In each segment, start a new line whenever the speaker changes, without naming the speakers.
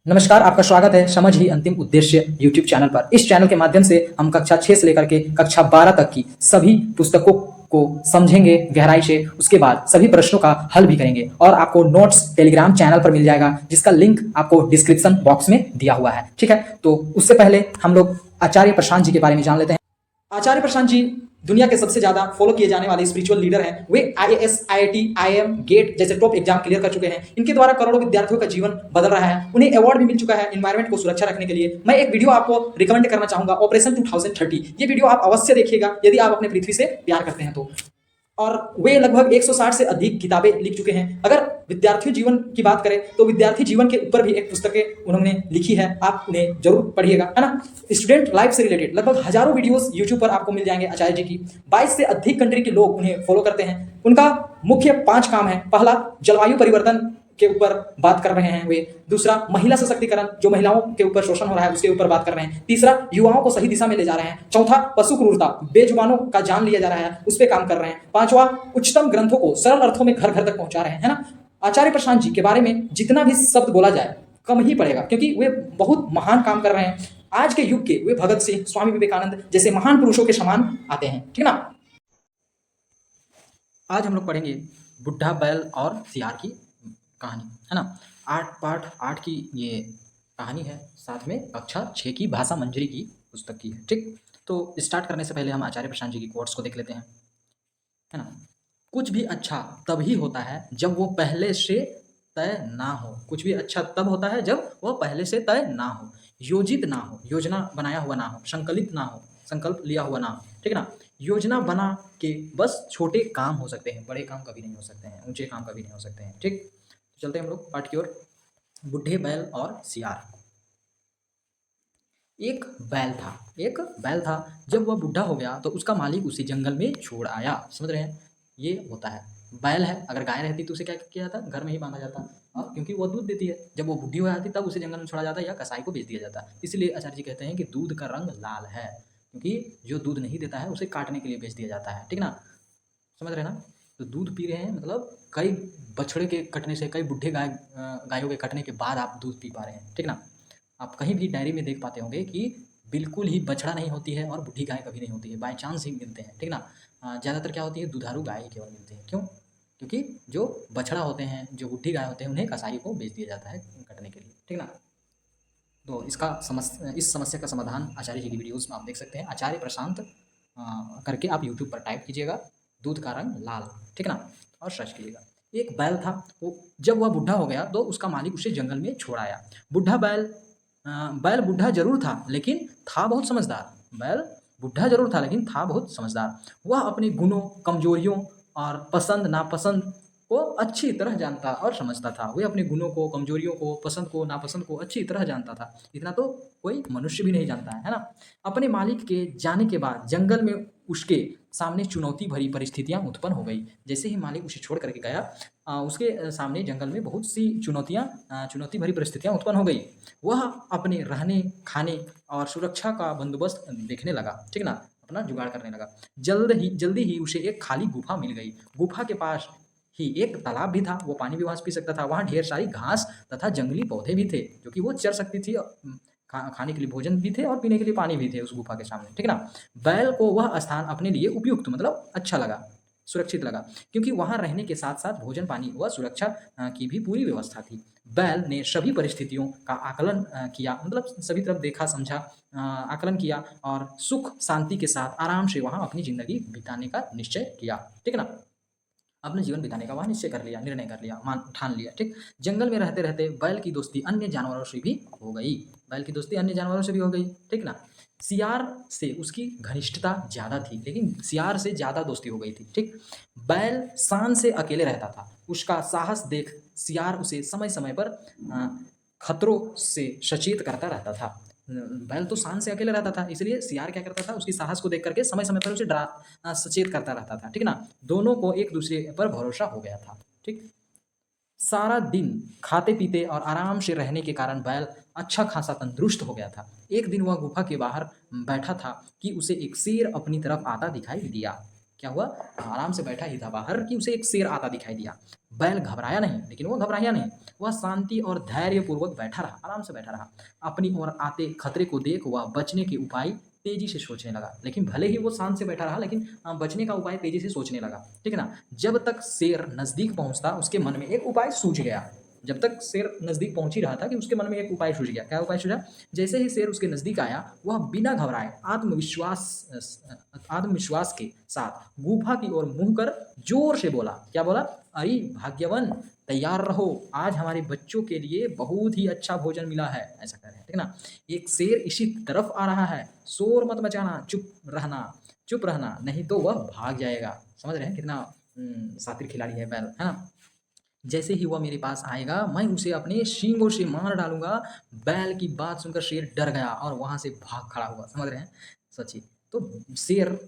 नमस्कार, आपका स्वागत है समझ ही अंतिम उद्देश्य यूट्यूब चैनल पर। इस चैनल के माध्यम से हम कक्षा 6 से लेकर के कक्षा 12 तक की सभी पुस्तकों को समझेंगे गहराई से, उसके बाद सभी प्रश्नों का हल भी करेंगे और आपको नोट्स टेलीग्राम चैनल पर मिल जाएगा, जिसका लिंक आपको डिस्क्रिप्शन बॉक्स में दिया हुआ है। ठीक है, तो उससे पहले हम लोग आचार्य प्रशांत जी के बारे में जान लेते हैं। आचार्य प्रशांत जी दुनिया के सबसे ज्यादा फॉलो किए जाने वाले स्पिरिचुअल लीडर हैं। वे IAS, IIT, IIM, गेट जैसे टॉप एग्जाम क्लियर कर चुके हैं। इनके द्वारा करोड़ों विद्यार्थियों का जीवन बदल रहा है। उन्हें अवार्ड भी मिल चुका है एनवायरमेंट को सुरक्षा रखने के लिए। मैं एक वीडियो आपको रिकमेंड करना चाहूंगा, ऑपरेशन 2030। ये वीडियो आप अवश्य देखिएगा यदि आप अपने पृथ्वी से प्यार करते हैं तो। और वे लगभग 160 से अधिक किताबें लिख चुके हैं। अगर विद्यार्थी जीवन की बात करें तो विद्यार्थी जीवन के ऊपर भी एक पुस्तकें उन्होंने लिखी है, आप उन्हें जरूर पढ़िएगा, है ना। स्टूडेंट लाइफ से रिलेटेड लगभग हजारों वीडियोस यूट्यूब पर आपको मिल जाएंगे आचार्य जी की। 22 से अधिक कंट्री के लोग उन्हें फॉलो करते हैं। उनका मुख्य 5 काम है। पहला, जलवायु परिवर्तन के ऊपर बात कर रहे हैं वे। दूसरा, महिला सशक्तिकरण, जो महिलाओं के ऊपर शोषण हो रहा है उसके ऊपर बात कर रहे हैं। तीसरा, युवाओं को सही दिशा में ले जा रहे हैं। चौथा, पशु क्रूरता, बेजुबानों का जान लिया जा रहा है, उस पर काम कर रहे हैं। पांचवा, उच्चतम ग्रंथों को सरल अर्थों में घर घर तक पहुंचा रहे हैं, है ना। आचार्य प्रशांत जी के बारे में जितना भी शब्द बोला जाए कम ही पड़ेगा, क्योंकि वे बहुत महान काम कर रहे हैं। आज के युग के वे भगत सिंह, स्वामी विवेकानंद जैसे महान पुरुषों के समान आते हैं, ठीक ना। आज हम लोग पढ़ेंगे बुढ़ा बैल और सियार की कहानी, है ना। 8 की ये कहानी है, साथ में कक्षा 6 की भाषा मंजरी की पुस्तक की है। ठीक, तो स्टार्ट करने से पहले हम आचार्य प्रशांत जी की कोट्स को देख लेते हैं, है ना। कुछ भी अच्छा तभी होता है जब वो पहले से तय ना हो। कुछ भी अच्छा तब होता है जब वो पहले से तय ना हो, योजित ना हो, योजना बनाया हुआ ना हो, संकलित ना हो, संकल्प लिया हुआ ना हो, ठीक है ना। योजना बना के बस छोटे काम हो सकते हैं, बड़े काम कभी नहीं हो सकते हैं, ऊंचे काम कभी नहीं हो सकते हैं। ठीक, चलते हैं हम लोग पाठ की ओर। बुढ़े बैल और सियार। एक बैल था। जब वह बूढ़ा हो गया तो उसका मालिक उसे जंगल में छोड़ आया। समझ रहे हैं, ये होता है। बैल है, अगर गाय रहती तो उसे क्या किया जाता, घर में ही बांधा जाता, और क्योंकि वो दूध देती है। जब वो बूढ़ी हो जाती तब उसे जंगल में छोड़ा जाता या कसाई को बेच दिया जाता। इसलिए आचार्य जी कहते हैं कि दूध का रंग लाल है, क्योंकि जो दूध नहीं देता है उसे काटने के लिए बेच दिया जाता है, ठीक ना। समझ रहे ना। तो दूध पी रहे हैं मतलब कई बछड़े के कटने से, कई बुढ़े गायों के कटने के बाद आप दूध पी पा रहे हैं, ठीक ना। आप कहीं भी डायरी में देख पाते होंगे कि बिल्कुल ही बछड़ा नहीं होती है और बुढ़ी गाय कभी नहीं होती है, बाय चांस ही मिलते हैं, ठीक ना। ज़्यादातर क्या होती है, दुधारू गाय ही केवल मिलती है। क्यों? क्योंकि जो बछड़ा होते हैं, जो बुढ़ी गाय होते हैं, उन्हें कसाई को बेच दिया जाता है कटने के लिए, ठीक ना। तो इस समस्या का समाधान आचार्य जी की वीडियोस में आप देख सकते हैं। आचार्य प्रशांत करके आप यूट्यूब पर टाइप कीजिएगा, दूध का रंग लाल, ठीक ना, और सर्च कीजिएगा। एक बैल था, वो जब वह बूढ़ा हो गया तो उसका मालिक उसे जंगल में छोड़ आया। बैल बूढ़ा जरूर था लेकिन था बहुत समझदार। बैल बूढ़ा जरूर था लेकिन था बहुत समझदार। वह अपने गुणों, कमजोरियों और पसंद नापसंद को अच्छी तरह जानता और समझता था। वह अपने गुणों को, कमजोरियों को, पसंद को, नापसंद को अच्छी तरह जानता था। इतना तो कोई मनुष्य भी नहीं जानता है ना। अपने मालिक के जाने के बाद जंगल में उसके सामने चुनौती भरी परिस्थितियां उत्पन्न हो गई। जैसे ही मालिक उसे छोड़ करके गया, उसके सामने जंगल में बहुत सी चुनौती भरी परिस्थितियां उत्पन्न हो गई। वह अपने रहने, खाने और सुरक्षा का बंदोबस्त देखने लगा, ठीक ना, अपना जुगाड़ करने लगा। जल्दी ही उसे एक खाली गुफा मिल गई। गुफा के पास ही एक तालाब भी था, वो पानी भी वहाँ से पी सकता था। वहाँ ढेर सारी घास तथा जंगली पौधे भी थे, जो कि वो चर सकती थी। खाने के लिए भोजन भी थे और पीने के लिए पानी भी थे उस गुफा के सामने, ठीक ना। बैल को वह स्थान अपने लिए उपयुक्त मतलब अच्छा लगा, सुरक्षित लगा, क्योंकि वहाँ रहने के साथ साथ भोजन, पानी व सुरक्षा की भी पूरी व्यवस्था थी। बैल ने सभी परिस्थितियों का आकलन किया, मतलब सभी तरफ देखा, समझा, आकलन किया और सुख शांति के साथ आराम से वहाँ अपनी जिंदगी बिताने का निश्चय किया, ठीक ना। अपने जीवन बिताने का वहाँ निश्चय कर लिया, निर्णय कर लिया, ठान लिया, ठीक। जंगल में रहते रहते बैल की दोस्ती अन्य जानवरों से भी हो गई। बैल की दोस्ती अन्य जानवरों से भी हो गई, ठीक ना। सियार से उसकी घनिष्ठता ज़्यादा थी, लेकिन सियार से ज़्यादा दोस्ती हो गई थी, ठीक। बैल शान से अकेले रहता था। उसका साहस देख सियार उसे समय समय पर खतरों से सचेत करता रहता था। बैल तो शान से अकेले रहता था, इसलिए सियार क्या करता था, उसकी साहस को देख करके समय समय पर उसे सचेत करता रहता था, ठीक ना। दोनों को एक दूसरे पर भरोसा हो गया था, ठीक। सारा दिन खाते पीते और आराम से रहने के कारण बैल अच्छा खासा तंदुरुस्त हो गया था। एक दिन वह गुफा के बाहर बैठा था कि उसे एक शेर अपनी तरफ आता दिखाई दिया। क्या हुआ? आराम से बैठा ही था बाहर कि उसे एक शेर आता दिखाई दिया। बैल घबराया नहीं, लेकिन वो घबराया नहीं। वह शांति और धैर्यपूर्वक बैठा रहा, आराम से बैठा रहा। अपनी ओर आते खतरे को देख वह बचने के उपाय तेज़ी से सोचने लगा। लेकिन भले ही वो शांत से बैठा रहा, लेकिन बचने का उपाय तेज़ी से सोचने लगा, ठीक है ना? जब तक शेर नज़दीक पहुँचता, उसके मन में एक उपाय सूझ गया। जब तक शेर नज़दीक पहुँच ही रहा था कि उसके मन में एक उपाय सूझ गया। क्या उपाय सूझा? जैसे ही शेर उसके नज़दीक आया, वह बिना घबराए आत्मविश्वास के साथ गुफा की ओर मुँह कर ज़ोर से बोला। क्या बोला? अरे भाग्यवन, तैयार रहो, आज हमारे बच्चों के लिए बहुत ही अच्छा भोजन मिला है। ऐसा कह रहे हैं, ठीक है ना? एक शेर इसी तरफ आ रहा है, शोर मत मचाना, चुप रहना, नहीं तो वह भाग जाएगा। समझ रहे हैं कितना शातिर खिलाड़ी है बैल, है ना? जैसे ही वह मेरे पास आएगा, मैं उसे अपने सींगों से मार डालूँगा। बैल की बात सुनकर शेर डर गया और वहाँ से भाग खड़ा हुआ। समझ रहे हैं? सोचिए, तो शेर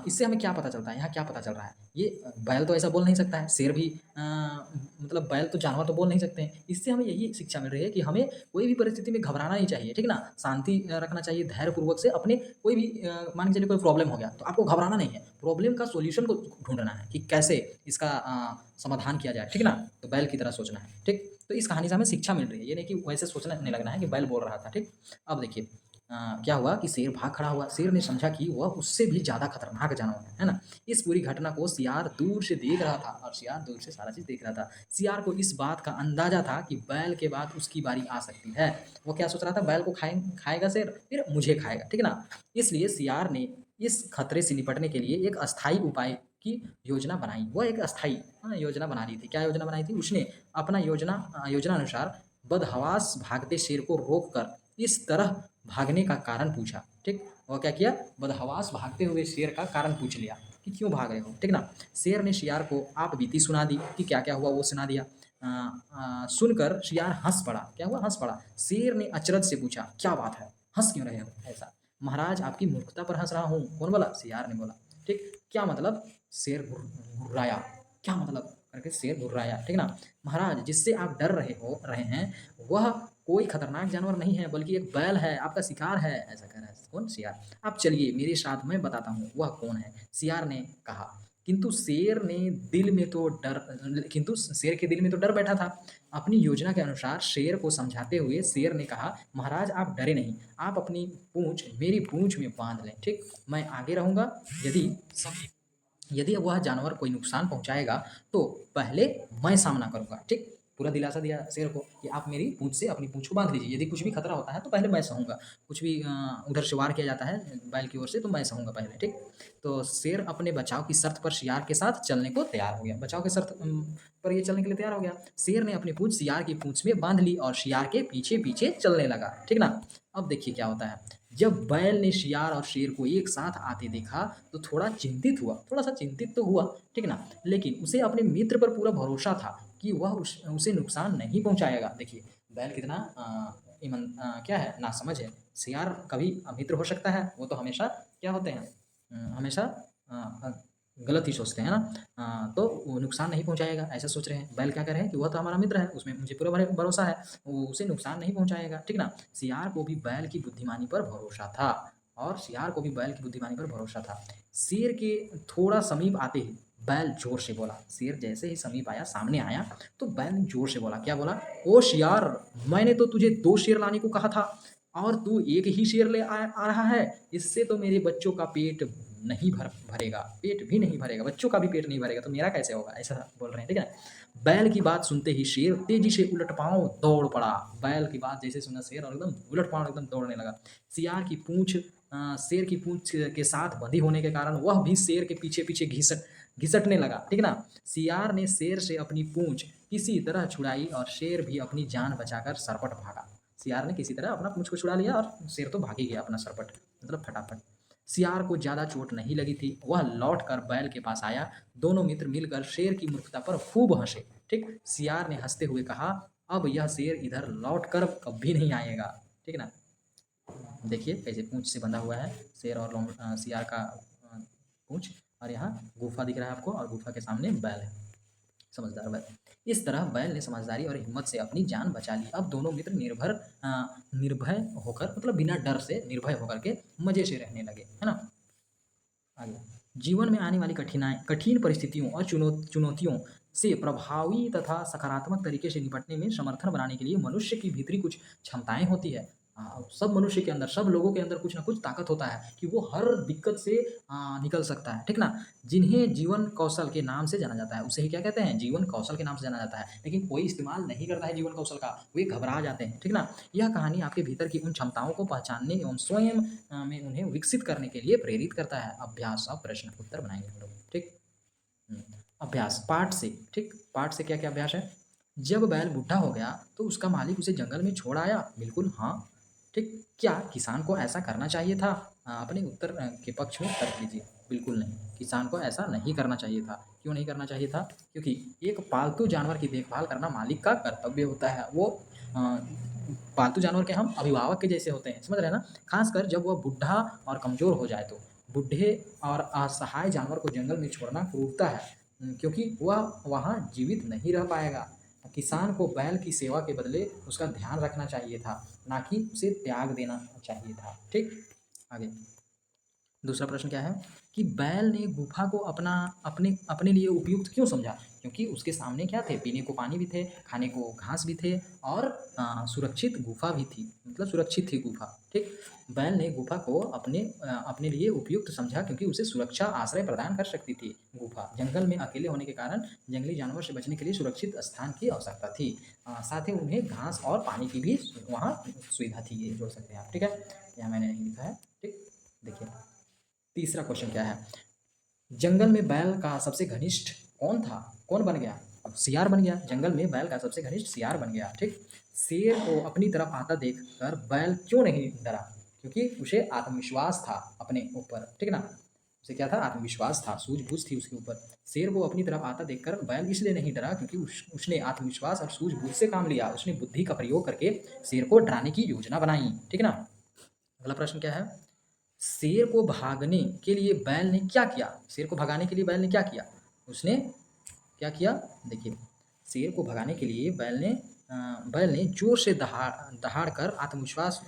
इससे हमें क्या पता चलता है? यहाँ क्या पता चल रहा है? ये बैल तो ऐसा बोल नहीं सकता है, शेर भी मतलब बैल तो जानवर तो बोल नहीं सकते हैं। इससे हमें यही शिक्षा मिल रही है कि हमें कोई भी परिस्थिति में घबराना नहीं चाहिए, ठीक है ना? शांति रखना चाहिए, धैर्यपूर्वक से अपने कोई भी मान के चलिए कोई प्रॉब्लम हो गया, तो आपको घबराना नहीं है। प्रॉब्लम का सॉल्यूशन को ढूँढना है कि कैसे इसका समाधान किया जाए, ठीक है ना? तो बैल की तरह सोचना है, ठीक? तो इस कहानी से हमें शिक्षा मिल रही है, ये नहीं कि वैसे सोचने नहीं लगना है कि बैल बोल रहा था, ठीक? अब देखिए क्या हुआ कि शेर भाग खड़ा हुआ। शेर ने समझा कि वह उससे भी ज़्यादा खतरनाक जानवर है ना? इस पूरी घटना को शियार दूर से देख रहा था और शियार दूर से सारा चीज़ देख रहा था। शियार को इस बात का अंदाज़ा था कि बैल के बाद उसकी बारी आ सकती है। वो क्या सोच रहा था? बैल को खाएगा शेर, फिर मुझे खाएगा, ठीक है ना? इसलिए शियार ने इस खतरे से निपटने के लिए एक अस्थायी उपाय की योजना बनाई। वो एक अस्थायी योजना बना ली थी। क्या योजना बनाई थी? उसने अपना योजना अनुसार बदहवास भागते शेर को रोककर इस तरह भागने का कारण पूछा, ठीक? और क्या किया? बदहवास भागते हुए शेर का कारण पूछ लिया कि क्यों भाग रहे हो, ठीक ना? शेर ने शियार को आप बीती सुना दी कि क्या-क्या हुआ, वो सुना दिया। सुनकर शियार हँस पड़ा। क्या हुआ? हँस पड़ा। शेर ने अचरज से पूछा, क्या बात है? हँस क्यों रहे हो ऐसा? महाराज आपकी मूर्खता पर हँस रहा हूँ। कौन बोला? शियार ने बोला, ठीक? क्या मतलब? शेर घुर्राया। क्या मतलब? करके शेर घुर्राया, ठीक ना? महाराज जिससे आप डर रहे हैं, वह कोई खतरनाक जानवर नहीं है, बल्कि एक बैल है, आपका शिकार है। ऐसा कह रहा है कौन? शियार। आप चलिए मेरे साथ, मैं बताता हूँ वह कौन है। शियार ने कहा। किंतु शेर के दिल में तो डर बैठा था। अपनी योजना के अनुसार शेर को समझाते हुए शेर ने कहा, महाराज आप डरे नहीं, आप अपनी पूँछ मेरी पूँछ में बांध लें, ठीक? मैं आगे रहूँगा। यदि यदि वह जानवर कोई नुकसान पहुँचाएगा, तो पहले मैं सामना करूँगा, ठीक? पूरा दिलासा दिया शेर को कि आप मेरी पूँछ से अपनी पूँछ को बाँध लीजिए। यदि कुछ भी खतरा होता है, तो पहले मैं सहूँगा। कुछ भी उधर से वार किया जाता है बैल की ओर से, तो मैं सहूँगा पहले, ठीक? तो शेर अपने बचाव की शर्त पर शियार के साथ चलने को तैयार हो गया। बचाव की शर्त पर ये चलने के लिए तैयार हो गया। शेर ने अपनी पूँछ शियार की पूँछ में बाँध ली और शियार के पीछे-पीछे चलने लगा, ठीक ना? अब देखिए क्या होता है। जब बैल ने शियार और शेर को एक साथ आते देखा, तो थोड़ा-सा चिंतित तो हुआ, ठीक ना? लेकिन उसे अपने मित्र पर पूरा भरोसा था कि वह उसे नुकसान नहीं पहुँचाएगा। देखिए, बैल कितना क्या है? नासमझ है। शियार कभी मित्र हो सकता है, वो तो हमेशा क्या होते हैं? हमेशा अ अ, गलत ही सोचते हैं ना? तो वो नुकसान नहीं पहुँचाएगा, ऐसा सोच रहे हैं। बैल क्या कह रहे हैं कि वह तो हमारा मित्र है, उसमें मुझे पूरा भरोसा है, वो उसे नुकसान नहीं पहुँचाएगा, ठीक ना? शियार को भी बैल की बुद्धिमानी पर भरोसा था और शियार को भी बैल की बुद्धिमानी पर भरोसा था। शेर के थोड़ा समीप आते ही बैल ज़ोर से बोला। शेर जैसे ही समीप आया, सामने आया, तो बैल ने ज़ोर से बोला। क्या बोला? ओ शियार, मैंने तो तुझे 2 शेर लाने को कहा था और तू 1 ही शेर ले आ रहा है। इससे तो मेरे बच्चों का पेट नहीं भरेगा, पेट भी नहीं भरेगा, बच्चों का भी पेट नहीं भरेगा, तो मेरा कैसे होगा? ऐसा बोल रहे हैं, ठीक है? बैल की बात सुनते ही शेर तेजी से उलट-पाँव दौड़ पड़ा। बैल की बात जैसे सुना शेर और एकदम उलट-पाँव एकदम दौड़ने लगा। शेर की पूँछ के साथ बंधी होने के कारण वह भी शेर के पीछे-पीछे घिसटने लगा, ठीक ना? शियार ने शेर से अपनी पूँछ किसी तरह छुड़ाई और शेर भी अपनी जान बचाकर सरपट भागा। शियार ने किसी तरह अपना पूँछ को छुड़ा लिया और शेर तो भाग ही गया अपना सरपट, मतलब फटाफट। शियार को ज़्यादा चोट नहीं लगी थी। वह लौटकर बैल के पास आया। दोनों मित्र मिलकर शेर की मूर्खता पर खूब हँसे, ठीक? शियार ने हँसते हुए कहा, अब यह शेर इधर लौटकर कभी नहीं आएगा, ठीक है ना? देखिए कैसे पूँछ से बंधा हुआ है शेर और शियार का पूँछ, और यहाँ गुफ़ा दिख रहा है आपको और गुफ़ा के सामने बैल है, समझदार बैल। इस तरह बैल ने समझदारी और हिम्मत से अपनी जान बचा ली। अब दोनों मित्र निर्भय होकर, मतलब बिना डर से निर्भय होकर के मज़े से रहने लगे, है ना? आगे जीवन में आने वाली कठिन परिस्थितियों और चुनौतियों से प्रभावी तथा सकारात्मक तरीके से निपटने में समर्थन बनाने के लिए मनुष्य की भीतरी कुछ क्षमताएँ होती है। सब मनुष्य के अंदर, सब लोगों के अंदर कुछ न कुछ ताकत होता है कि वो हर दिक्कत से निकल सकता है, ठीक ना? जिन्हें जीवन कौशल के नाम से जाना जाता है, उसे ही क्या कहते हैं? जीवन कौशल के नाम से जाना जाता है। लेकिन कोई इस्तेमाल नहीं करता है जीवन कौशल का, वे घबरा जाते हैं, ठीक ना? यह कहानी आपके भीतर की उन क्षमताओं को पहचानने एवं स्वयं में उन्हें विकसित करने के लिए प्रेरित करता है। अभ्यास, अब प्रश्न उत्तर बनाएँगे हम लोग, ठीक? हुँ, अभ्यास पाठ से, ठीक? पाठ से क्या-क्या अभ्यास है? जब बैल बूढ़ा हो गया, तो उसका मालिक उसे जंगल में छोड़ आया? बिल्कुल हाँ, ठीक? क्या किसान को ऐसा करना चाहिए था? अपने उत्तर के पक्ष में तर्क दीजिए। बिल्कुल नहीं, किसान को ऐसा नहीं करना चाहिए था। क्यों नहीं करना चाहिए था? क्योंकि एक पालतू जानवर की देखभाल करना मालिक का कर्तव्य होता है। वो अ, पालतू जानवर के हम अभिभावक के जैसे होते हैं, समझ रहे हैं ना? ख़ासकर जब वह बूढ़ा और कमज़ोर हो जाए तो। बूढ़े और असहाय जानवर को जंगल में छोड़ना क्रूरता है, क्योंकि वह वहाँ जीवित नहीं रह पाएगा। किसान को बैल की सेवा के बदले उसका ध्यान रखना चाहिए था, ना कि उसे त्याग देना चाहिए था, ठीक? आगे। दूसरा प्रश्न क्या है कि बैल ने गुफा को अपना अपने अपने लिए उपयुक्त क्यों समझा? क्योंकि उसके सामने क्या थे? पीने को पानी भी थे, खाने को घास भी थे और सुरक्षित गुफा भी थी, मतलब सुरक्षित थी गुफा, ठीक? बैल ने गुफा को अपने लिए उपयुक्त समझा क्योंकि उसे सुरक्षा आश्रय प्रदान कर सकती थी गुफा। जंगल में अकेले होने के कारण जंगली जानवर से बचने के लिए सुरक्षित स्थान की आवश्यकता थी। साथ ही उन्हें घास और पानी की भी वहाँ सुविधा थी, ये जोड़ सकते हैं आप, ठीक है? यहाँ मैंने नहीं लिखा है, ठीक? देखिए। तीसरा क्वेश्चन क्या है? जंगल में बैल का सबसे घनिष्ठ कौन था? कौन बन गया? अब सियार बन गया। जंगल में बैल का सबसे घनिष्ठ सियार बन गया, ठीक? शेर को अपनी तरफ आता देखकर बैल क्यों नहीं डरा? क्योंकि उसे आत्मविश्वास था अपने ऊपर, ठीक ना? उसे क्या था? आत्मविश्वास था, सूझबूझ थी उसके ऊपर। शेर को अपनी तरफ आता देखकर बैल इसलिए नहीं डरा क्योंकि उसने आत्मविश्वास और सूझबूझ से काम लिया। उसने बुद्धि का प्रयोग करके शेर को डराने की योजना बनाई, ठीक है ना? अगला प्रश्न क्या है? शेर को भागने के लिए बैल ने क्या किया? शेर को भगाने के लिए बैल ने क्या किया? उसने क्या किया? देखिए, शेर को भगाने के लिए बैल ने जोर से दहाड़ कर आत्मविश्वास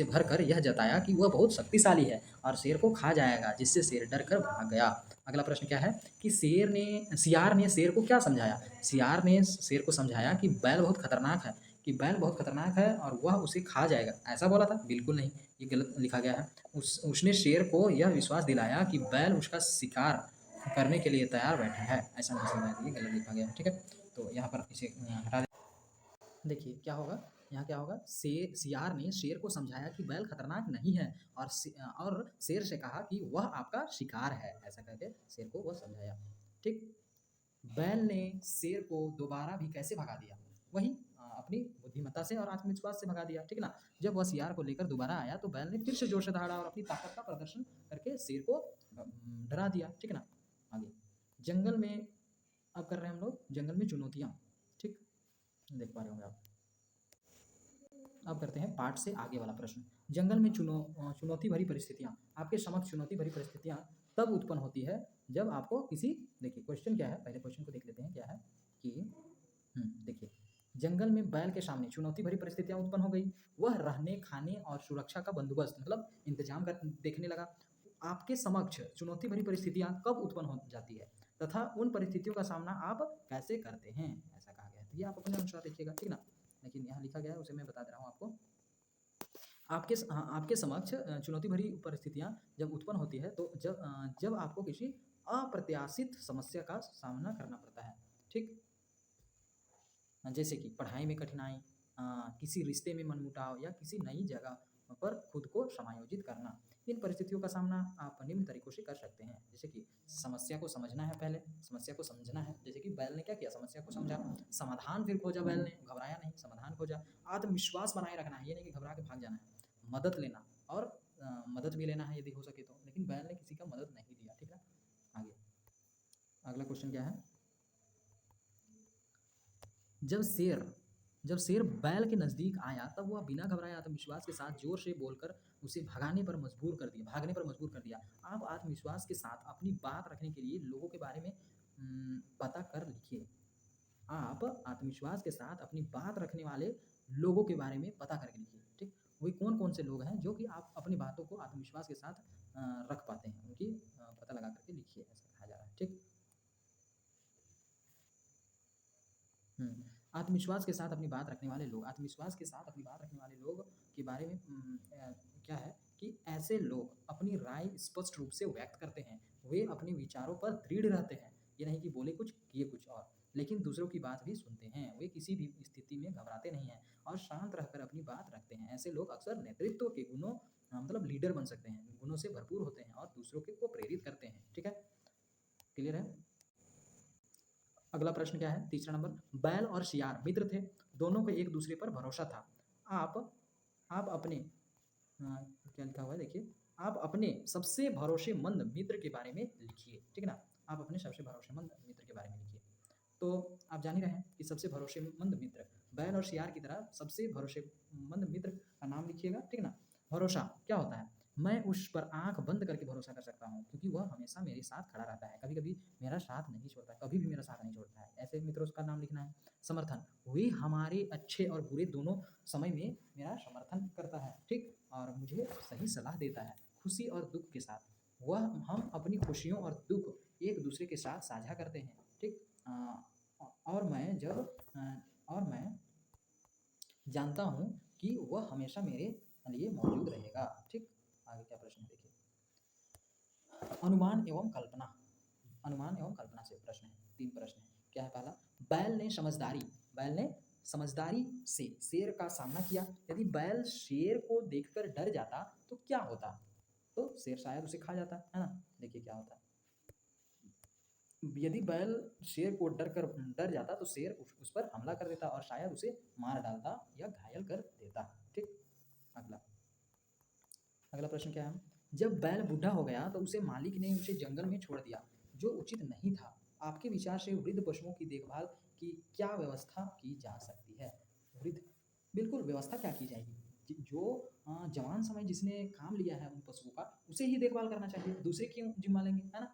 भरकर यह जताया कि वह बहुत शक्तिशाली है और शेर को खा जाएगा, जिससे शेर डर कर भाग गया। अगला प्रश्न क्या है कि सियार ने शेर को क्या समझाया? सियार ने शेर को समझाया कि बैल बहुत खतरनाक है, और वह उसे खा जाएगा। ऐसा बोला था? बिल्कुल नहीं, ये गलत लिखा गया है। उसने शेर को यह विश्वास दिलाया कि बैल उसका शिकार करने के लिए तैयार बैठा है। ऐसा नहीं समझाया, ये गलत लिखा गया है, ठीक है? तो यहाँ पर इसे हटा देखिए क्या होगा, यहाँ क्या होगा? सियार ने शेर को समझाया कि बैल खतरनाक नहीं है और शेर से कहा कि वह आपका शिकार है, ऐसा करके शेर को वह समझाया, ठीक? बैल ने शेर को दोबारा भी कैसे भगा दिया? वही अपनी बुद्धिमत्ता से और आत्मविश्वास से भगा दिया, ठीक ना? जब वह सियार को लेकर दोबारा आया तो बैल ने फिर से जोर से दहाड़ा और अपनी ताकत का प्रदर्शन करके शेर को डरा दिया, ठीक है ना? आगे जंगल में अब कर रहे हैं हम लोग जंगल में चुनौतियाँ, ठीक? देख पा रहे होंगे आप। अब करते हैं पाठ से आगे वाला प्रश्न। जंगल में चुनौती भरी परिस्थितियाँ, आपके समक्ष चुनौती भरी परिस्थितियाँ तब उत्पन्न होती है जब आपको किसी देखिए क्वेश्चन क्या है, पहले क्वेश्चन को देख लेते हैं क्या है कि देखिए जंगल में बैल के सामने चुनौती भरी परिस्थितियाँ उत्पन्न हो गई। वह रहने, खाने और सुरक्षा का बंदोबस्त मतलब इंतजाम कर देखने लगा। आपके समक्ष चुनौती भरी परिस्थितियाँ कब उत्पन्न हो जाती है तथा उन परिस्थितियों का सामना आप कैसे करते हैं? ऐसा कहा गया है। तो ये आप अपने अनुसार लिखिएगा, ठीक ना? लेकिन यहाँ लिखा गया है उसे मैं बता दे रहा हूँ आपको। आपके समक्ष चुनौती भरी परिस्थितियाँ जब उत्पन्न होती है तो जब आपको किसी अप्रत्याशित समस्या का सामना करना पड़ता है, ठीक? जैसे कि पढ़ाई में कठिनाई, किसी रिश्ते में मनमुटाव या किसी नई जगह पर खुद को समायोजित करना। इन परिस्थितियों का सामना आप निम्न तरीकों से कर सकते हैं, जैसे कि समस्या को समझना है, पहले समस्या को समझना है, जैसे कि बैल ने क्या किया? समस्या को समझा, समाधान फिर खोजा बैल ने, घबराया नहीं, समाधान खोजा, आत्मविश्वास बनाए रखना है, ये नहीं कि घबरा के भाग जाना है, मदद लेना और मदद भी लेना है यदि हो सके तो, लेकिन बैल ने किसी का मदद नहीं लिया, ठीक है? आगे अगला क्वेश्चन क्या है? जब शेर जब शेर बैल के नज़दीक आया तब वह बिना घबराए आत्मविश्वास के साथ जोर से बोलकर उसे भागने पर मजबूर कर दिया। आप आत्मविश्वास के साथ अपनी बात रखने के लिए लोगों के बारे में पता कर लिखिए। आप आत्मविश्वास के साथ अपनी बात रखने वाले लोगों के बारे में पता करके लिखिए, ठीक? वही कौन-कौन से लोग हैं जो कि आप अपनी बातों को आत्मविश्वास के साथ रख पाते हैं, उनकी पता लगा करके लिखिए, ऐसा कहा जा रहा है, ठीक? आत्मविश्वास के साथ अपनी बात रखने वाले लोग, आत्मविश्वास के साथ अपनी बात रखने वाले लोग के बारे में क्या है कि ऐसे लोग अपनी राय स्पष्ट रूप से व्यक्त करते हैं। वे अपने विचारों पर दृढ़ रहते हैं। ये नहीं कि बोले कुछ, किए कुछ और, लेकिन दूसरों की बात भी सुनते हैं। वे किसी भी स्थिति में घबराते नहीं हैं और शांत रहकर अपनी बात रखते हैं। ऐसे लोग अक्सर नेतृत्व के गुणों मतलब लीडर बन सकते हैं, गुणों से भरपूर होते हैं और दूसरों के को प्रेरित करते हैं। ठीक है? क्लियर है? अगला प्रश्न क्या है? तीसरा नंबर, बैल और सियार मित्र थे, दोनों को एक दूसरे पर भरोसा था। आप अपने क्या लिखा हुआ है देखिए, आप अपने सबसे भरोसेमंद मित्र के बारे में लिखिए। ठीक है ना? आप अपने सबसे भरोसेमंद मित्र के बारे में लिखिए। तो आप जान ही रहे हैं कि सबसे भरोसेमंद मित्र, बैल और सियार की तरह सबसे भरोसेमंद मित्र का नाम लिखिएगा। ठीक है ना? भरोसा क्या होता है? मैं उस पर आँख बंद करके भरोसा कर सकता हूँ, क्योंकि वह हमेशा मेरे साथ खड़ा रहता है। कभी-कभी मेरा साथ नहीं छोड़ता है, कभी भी मेरा साथ नहीं छोड़ता है। ऐसे मित्रों का नाम लिखना है। समर्थन, वे हमारे अच्छे और बुरे दोनों समय में मेरा समर्थन करता है। ठीक? और मुझे सही सलाह देता है, खुशी और दुःख के साथ। वह हम अपनी खुशियों और दुःख एक-दूसरे के साथ साझा करते हैं। ठीक? और मैं जानता हूँ कि वह हमेशा मेरे लिए मौजूद रहेगा। ठीक? आगे क्या प्रश्न है देखिए। अनुमान एवं कल्पना, अनुमान एवं कल्पना से प्रश्न है। 3 प्रश्न है। क्या है पहला? बैल ने समझदारी से शेर का सामना किया। यदि बैल शेर को देखकर डर जाता तो क्या होता? तो शेर शायद उसे खा जाता, है ना? देखिए क्या होता है। यदि बैल शेर को डर जाता तो शेर उस पर हमला कर देता और शायद उसे मार डालता या घायल कर देता। ठीक? अगला अगला प्रश्न क्या है? जब बैल बूढ़ा हो गया तो उसे मालिक ने उसे जंगल में छोड़ दिया, जो उचित नहीं था। आपके विचार से वृद्ध पशुओं की देखभाल की क्या व्यवस्था की जा सकती है? वृद्ध बिल्कुल व्यवस्था क्या की जाएगी? जो जवान समय जिसने काम लिया है उन पशुओं का, उसे ही देखभाल करना चाहिए। दूसरे क्यों ज़िम्मा लेंगे, है ना?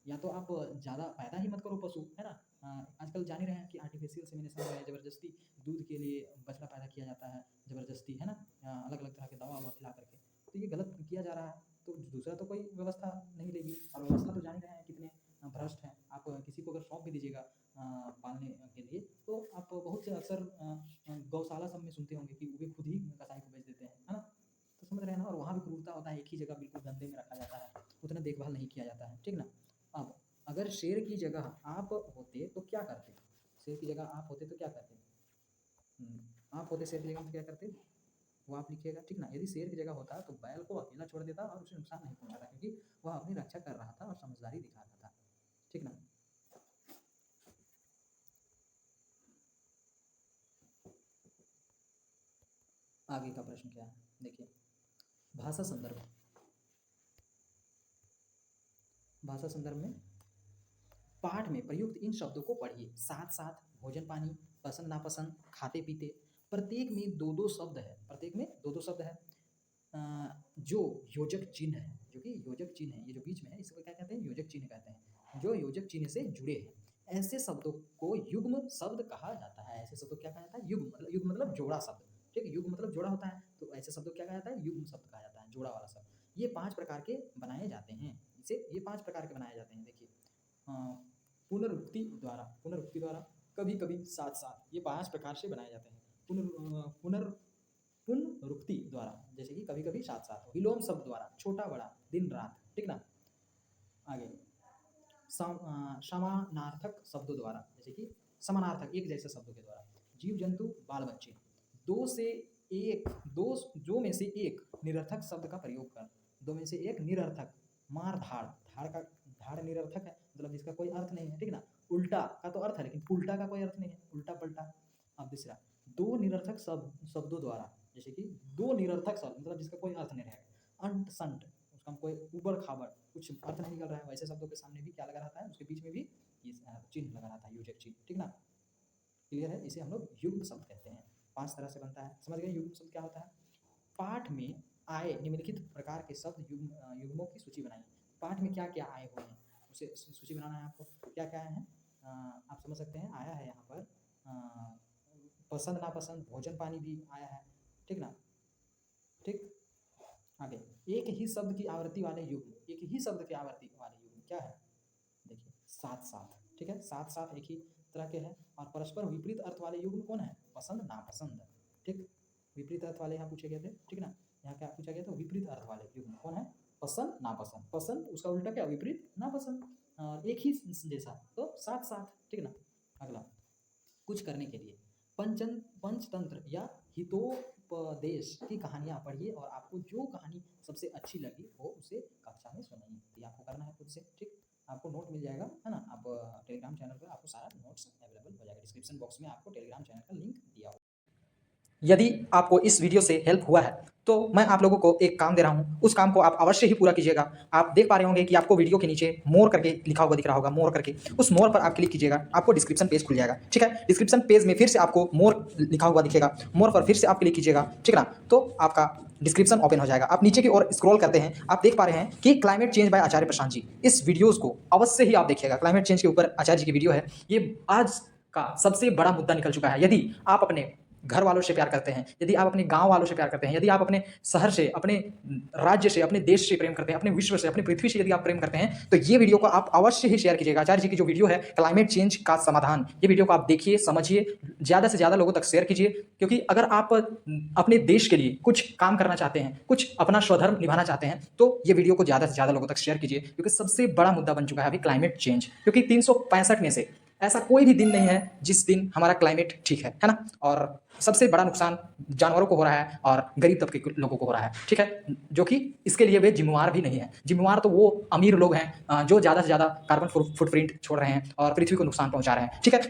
या तो आप ज़्यादा पैदा ही मत करो पशु, है ना? आजकल जान ही रहे हैं कि आर्टिफ़िशियल इंसेमिनेशन हो रहा है, ज़बरदस्ती दूध के लिए बछड़ा पैदा किया जाता है, ज़बरदस्ती, है ना? अलग-अलग तरह के दवा-ववा खिला करके, तो ये गलत किया जा रहा है। तो दूसरा तो कोई व्यवस्था नहीं लेगी, और व्यवस्था तो जान ही रहे हैं कितने भ्रष्ट हैं। आप किसी को अगर सौंप भी दीजिएगा पालने के लिए, तो आप बहुत से अक्सर गौशाला सब में सुनते होंगे कि वे खुद ही कसाई को बेच देते हैं, है ना? तो समझ रहे हैं ना? और वहाँ भी क्रूरता होता है, एक ही जगह बिल्कुल गंदे में रखा जाता है, उतना देखभाल नहीं किया जाता है, ठीक ना? अब अगर शेर की जगह आप होते तो क्या करते? शेर की जगह आप होते तो क्या करते? आप होते शेर की जगह तो क्या करते? वो आप लिखिएगा, ठीक ना? यदि शेर की जगह होता तो बैल को अकेला छोड़ देता और उसे नुकसान नहीं पहुँचाता, क्योंकि वह अपनी रक्षा कर रहा था और समझदारी दिखा रहा था, ठीक ना? आगे का प्रश्न क्या है? देखिए, भाषा संदर्भ। भाषा संदर्भ में पाठ में प्रयुक्त इन शब्दों को पढ़िए। साथ-साथ, भोजन-पानी, पसंद-नापसंद, खाते-पीते। प्रत्येक में 2-2 शब्द है, प्रत्येक में 2-2 शब्द है। जो योजक चिन्ह है, जो कि योजक चिन्ह है, ये जो बीच में है इसको क्या कहते हैं? योजक चिन्ह कहते हैं, जो योजक चिन्ह से जुड़े हैं। ऐसे शब्दों को युग्म शब्द कहा जाता है। ऐसे शब्दों को क्या कहा जाता है? युग्म मतलब जोड़ा शब्द, ठीक है? युग्म मतलब जोड़ा होता है, तो ऐसे शब्दों को क्या कहा जाता है? युग्म शब्द कहा जाता है, जोड़ा वाला शब्द। ये 5 प्रकार के बनाए जाते हैं, ये 5 प्रकार के बनाए जाते हैं। देखिए, अ, पुनरुक्ति द्वारा, कभी-कभी, साथ-साथ, ये 5 प्रकार से बनाए जाते हैं। पुनरुक्ति द्वारा, जैसे कि कभी-कभी, साथ-साथ। विलोम शब्द द्वारा, छोटा-बड़ा, दिन-रात, ठीक ना? आगे समानार्थक शब्दों द्वारा, जैसे कि समानार्थक, एक जैसे शब्दों के द्वारा। जीव-जंतु, बाल-बच्चे। 2 से 1 2 2 में से 1 निरर्थक शब्द का प्रयोग कर। 2 में से 1 निरर्थक, मार-धाड़, धाड़ निरर्थक है, मतलब जिसका कोई अर्थ नहीं है, ठीक ना? उल्टा का तो अर्थ है, लेकिन पुल्टा का कोई अर्थ नहीं है, उल्टा-पल्टा। अब दूसरा, 2 निरर्थक शब्दों द्वारा, जैसे कि 2 निरर्थक शब्द, मतलब जिसका कोई अर्थ नहीं रहेगा। अंट-संट, उसका कोई ऊबड़-खाबड़, कुछ अर्थ नहीं निकल रहा है, वैसे शब्दों के सामने भी क्या लगा रहता है? उसके बीच में भी ये चिन्ह लगा रहता है, योजक चिन्ह, ठीक ना? क्लियर है? इसे हम लोग युग्म शब्द कहते हैं। 5 तरह से बनता है, समझ गए युग्म शब्द क्या होता है? पाठ में आए निम्नलिखित प्रकार के शब्द युग्मों की सूची बनाइए। पाठ में क्या-क्या आए हुए हैं, उसे सूची बनाना है आपको। क्या-क्या आए हैं? आप समझ सकते हैं, आया है यहाँ पर पसंद-नापसंद, भोजन-पानी भी आया है, ठीक ना? ठीक? आगे, एक ही शब्द की आवृत्ति वाले युग्म, एक ही शब्द की आवृत्ति वाले युग्म क्या है? देखिए, साथ-साथ, ठीक है? साथ-साथ एक ही तरह के हैं। और परस्पर विपरीत अर्थ वाले युग्म कौन है? पसंद नापसंद। ठीक, विपरीत अर्थ वाले यहाँ पूछे गए थे, ठीक ना। यहाँ क्या पूछा गया था? विपरीत अर्थ वाले युग्म कौन है? पसंद नापसंद। पसंद उसका उल्टा क्या? विपरीत। नापसंद एक ही जैसा, तो साथ साथ, ठीक ना। अगला, कुछ करने के लिए पंचतंत्र या हितोपदेश की कहानियाँ पढ़िए और आपको जो कहानी सबसे अच्छी लगी वो उसे कक्षा में सुनाइए। ये आपको करना है खुद से, ठीक। आपको नोट मिल जाएगा, है ना। आप टेलीग्राम चैनल पर आपको सारा नोट्स अवेलेबल हो जाएगा। डिस्क्रिप्शन बॉक्स में आपको टेलीग्राम चैनल का लिंक दिया होगा। यदि आपको इस वीडियो से हेल्प हुआ है तो मैं आप लोगों को एक काम दे रहा हूँ, उस काम को आप अवश्य ही पूरा कीजिएगा। आप देख पा रहे होंगे कि आपको वीडियो के नीचे मोर करके लिखा हुआ दिख रहा होगा, मोर करके, उस मोर पर आप क्लिक कीजिएगा, आपको डिस्क्रिप्शन पेज खुल जाएगा, ठीक है। डिस्क्रिप्शन पेज में फिर से आपको मोर लिखा हुआ दिखेगा, मोर पर फिर से आप क्लिक कीजिएगा, ठीक ना। तो आपका डिस्क्रिप्शन ओपन हो जाएगा। आप नीचे की ओर स्क्रॉल करते हैं, आप देख पा रहे हैं कि क्लाइमेट चेंज बाय आचार्य प्रशांत जी, इस वीडियोज़ को अवश्य ही आप देखिएगा। क्लाइमेट चेंज के ऊपर आचार्य जी की वीडियो है। ये आज का सबसे बड़ा मुद्दा निकल चुका है। यदि आप अपने घर वालों से प्यार करते हैं, यदि आप अपने गांव वालों से प्यार करते हैं, यदि आप अपने शहर से, अपने राज्य से, अपने देश से प्रेम करते हैं, अपने विश्व से, अपनी पृथ्वी से यदि आप प्रेम करते हैं, तो ये वीडियो को आप अवश्य ही शेयर कीजिएगा। आचार्य जी की जो वीडियो है क्लाइमेट चेंज का समाधान, ये वीडियो को आप देखिए, समझिए, ज़्यादा से ज़्यादा लोगों तक शेयर कीजिए। क्योंकि अगर आप अपने देश के लिए कुछ काम करना चाहते हैं, कुछ अपना स्वधर्म निभाना चाहते हैं, तो ये वीडियो को ज़्यादा से ज़्यादा लोगों तक शेयर कीजिए। क्योंकि सबसे बड़ा मुद्दा बन चुका है अभी क्लाइमेट चेंज। क्योंकि 365 में से ऐसा कोई भी दिन नहीं है जिस दिन हमारा क्लाइमेट ठीक है ना। और सबसे बड़ा नुकसान जानवरों को हो रहा है और गरीब तबके के लोगों को हो रहा है, ठीक है। जो कि इसके लिए वे जिम्मेवार भी नहीं है। जिम्मेवार तो वो अमीर लोग हैं जो ज़्यादा से ज़्यादा कार्बन फुटप्रिंट छोड़ रहे हैं और पृथ्वी को नुकसान पहुंचा रहे हैं, ठीक है।